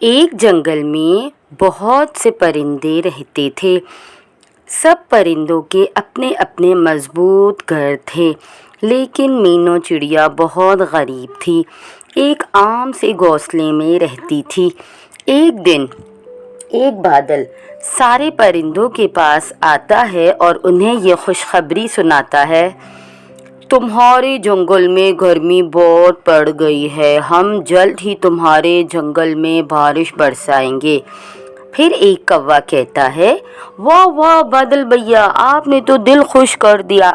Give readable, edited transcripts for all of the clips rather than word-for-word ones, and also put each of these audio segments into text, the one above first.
एक जंगल में बहुत से परिंदे रहते थे। सब परिंदों के अपने अपने मजबूत घर थे, लेकिन मीनू चिड़िया बहुत गरीब थी। एक आम से घोंसले में रहती थी। एक दिन एक बादल सारे परिंदों के पास आता है और उन्हें ये खुशखबरी सुनाता है, तुम्हारे जंगल में गर्मी बहुत बढ़ गई है। हम जल्द ही तुम्हारे जंगल में बारिश बरसाएंगे। फिर एक कौवा कहता है, वाह वाह बादल भैया, आपने तो दिल खुश कर दिया।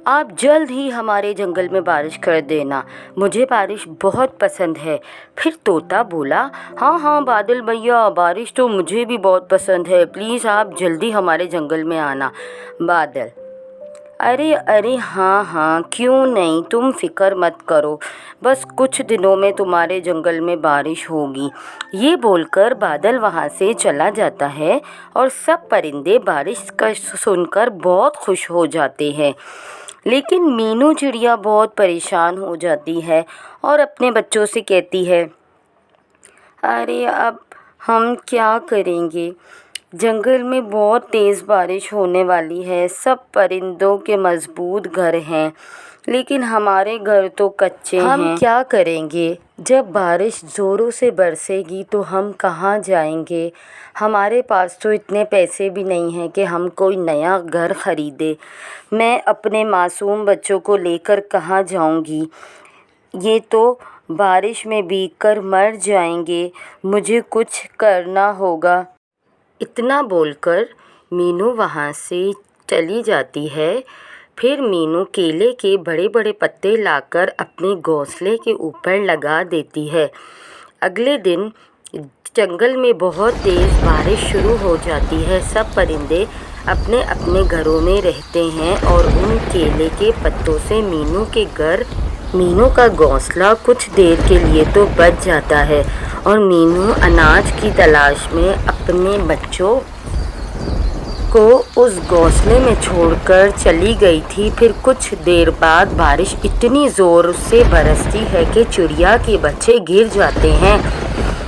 आप जल्द ही हमारे जंगल में बारिश कर देना, मुझे बारिश बहुत पसंद है। फिर तोता बोला, हाँ हाँ बादल भैया, बारिश तो मुझे भी बहुत पसंद है, प्लीज़ आप जल्दी हमारे जंगल में आना। बादल, अरे अरे हाँ हाँ क्यों नहीं, तुम फिक्र मत करो, बस कुछ दिनों में तुम्हारे जंगल में बारिश होगी। ये बोलकर बादल वहाँ से चला जाता है और सब परिंदे बारिश का सुनकर बहुत खुश हो जाते हैं। लेकिन मीनू चिड़िया बहुत परेशान हो जाती है और अपने बच्चों से कहती है, अरे अब हम क्या करेंगे, जंगल में बहुत तेज़ बारिश होने वाली है। सब परिंदों के मजबूत घर हैं, लेकिन हमारे घर तो कच्चे हैं। हम क्या करेंगे, जब बारिश ज़ोरों से बरसेगी तो हम कहाँ जाएंगे। हमारे पास तो इतने पैसे भी नहीं हैं कि हम कोई नया घर ख़रीदे। मैं अपने मासूम बच्चों को लेकर कहाँ जाऊंगी, ये तो बारिश में भीगकर मर जाएंगे। मुझे कुछ करना होगा। इतना बोलकर मीनू वहाँ से चली जाती है। फिर मीनू केले के बड़े बड़े पत्ते लाकर अपने घोंसले के ऊपर लगा देती है। अगले दिन जंगल में बहुत तेज़ बारिश शुरू हो जाती है। सब परिंदे अपने अपने घरों में रहते हैं और उन केले के पत्तों से मीनू का घोंसला कुछ देर के लिए तो बच जाता है और मीनू अनाज की तलाश में अपने बच्चों को उस घोंसले में छोड़कर चली गई थी। फिर कुछ देर बाद बारिश इतनी ज़ोर से बरसती है कि चिड़िया के बच्चे गिर जाते हैं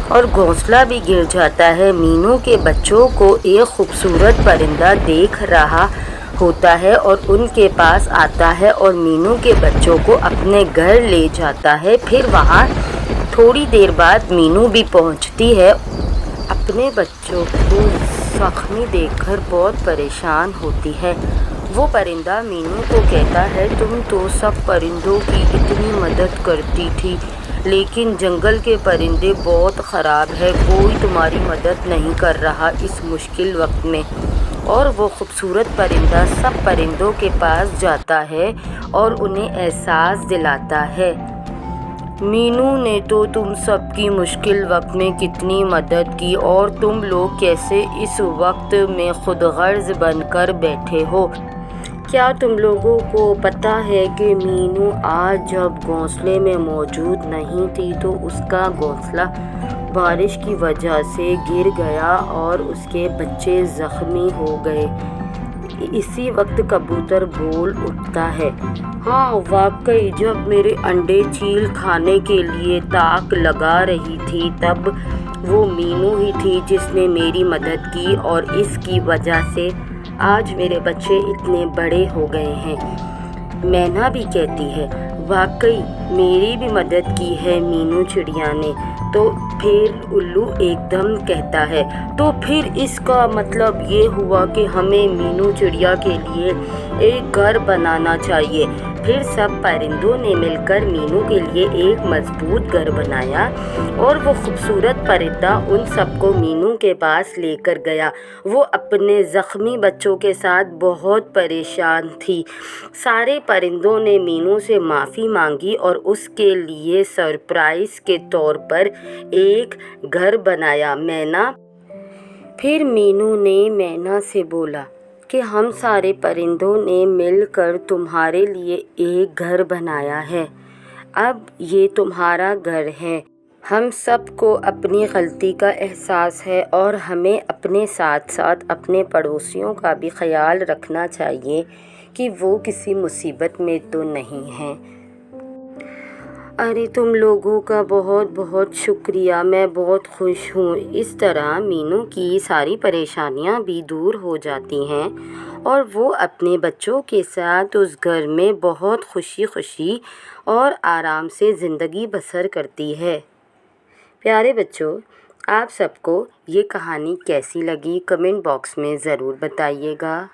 और घोंसला भी गिर जाता है। मीनू के बच्चों को एक खूबसूरत परिंदा देख रहा होता है और उनके पास आता है और मीनू के बच्चों को अपने घर ले जाता है। फिर वहाँ थोड़ी देर बाद मीनू भी पहुँचती है। अपने बच्चों को जख्मी देखकर बहुत परेशान होती है। वो परिंदा मीनू को कहता है, तुम तो सब परिंदों की इतनी मदद करती थी, लेकिन जंगल के परिंदे बहुत ख़राब है, कोई तुम्हारी मदद नहीं कर रहा इस मुश्किल वक्त में। और वो खूबसूरत परिंदा सब परिंदों के पास जाता है और उन्हें एहसास दिलाता है, मीनू ने तो तुम सबकी मुश्किल वक्त में कितनी मदद की और तुम लोग कैसे इस वक्त में खुदगर्ज बनकर बैठे हो। क्या तुम लोगों को पता है कि मीनू आज जब घोंसले में मौजूद नहीं थी तो उसका घोंसला बारिश की वजह से गिर गया और उसके बच्चे ज़ख्मी हो गए। इसी वक्त कबूतर बोल उठता है, हाँ वाकई, जब मेरे अंडे चील खाने के लिए ताक लगा रही थी तब वो मीनू ही थी जिसने मेरी मदद की और इसकी वजह से आज मेरे बच्चे इतने बड़े हो गए हैं। मैना भी कहती है, वाकई मेरी भी मदद की है मीनू चिड़िया ने। तो फिर उल्लू एकदम कहता है, तो फिर इसका मतलब ये हुआ कि हमें मीनू चिड़िया के लिए एक घर बनाना चाहिए। फिर सब परिंदों ने मिलकर मीनू के लिए एक मजबूत घर बनाया और वो खूबसूरत परिंदा उन सबको मीनू के पास लेकर गया। वो अपने ज़ख्मी बच्चों के साथ बहुत परेशान थी। सारे परिंदों ने मीनू से माफ़ी मांगी और उसके लिए सरप्राइज़ के तौर पर एक घर बनाया। फिर मीनू ने मैना से बोला कि हम सारे परिंदों ने मिलकर तुम्हारे लिए एक घर बनाया है, अब ये तुम्हारा घर है। हम सबको अपनी गलती का एहसास है और हमें अपने साथ साथ अपने पड़ोसियों का भी ख्याल रखना चाहिए कि वो किसी मुसीबत में तो नहीं हैं। ارے تم لوگوں کا بہت بہت شکریہ، میں بہت خوش ہوں۔ اس طرح مینو کی ساری پریشانیاں بھی دور ہو جاتی ہیں اور وہ اپنے بچوں کے ساتھ اس گھر میں بہت خوشی خوشی اور آرام سے زندگی بسر کرتی ہے۔ پیارے بچوں، آپ سب کو یہ کہانی کیسی لگی کمنٹ باکس میں ضرور بتائیے گا۔